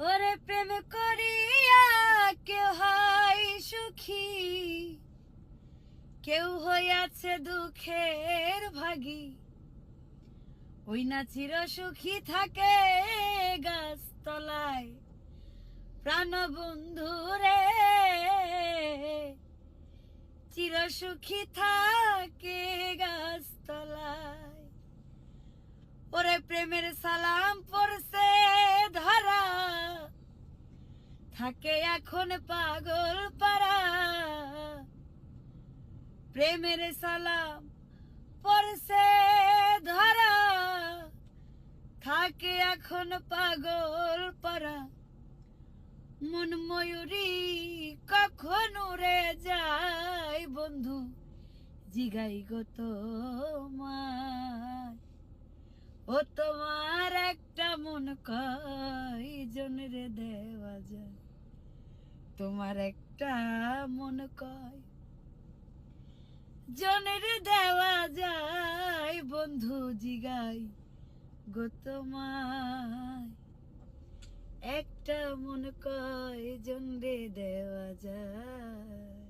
ওরে প্রেম করিয়া কেউ হয় সুখী, কেউ হইয়াছে দুঃখের ভাগী। ওই না চির সুখী থাকে গাছতলায় প্রাণ বন্ধু রে, চির সুখী থাকে গাছতলায়। ওরে প্রেমের সালাম পড়ছে ধরা, থাকে এখন পাগল পারা। প্রেমের সালাম পড়ছে ধরা, থাকে এখন পাগল পারা। মন ময়ূরী কখন উড়ে যায় বন্ধু, জিগাই গো তোমায়। ও তোমার একটা মন কয়জন রে দেওয়া যায়, তোমার একটা মন কয় জনের দেওয়া যায় বন্ধু, জিগাই গো তোমায়। একটা মন কয়জন রে দেওয়া যায়।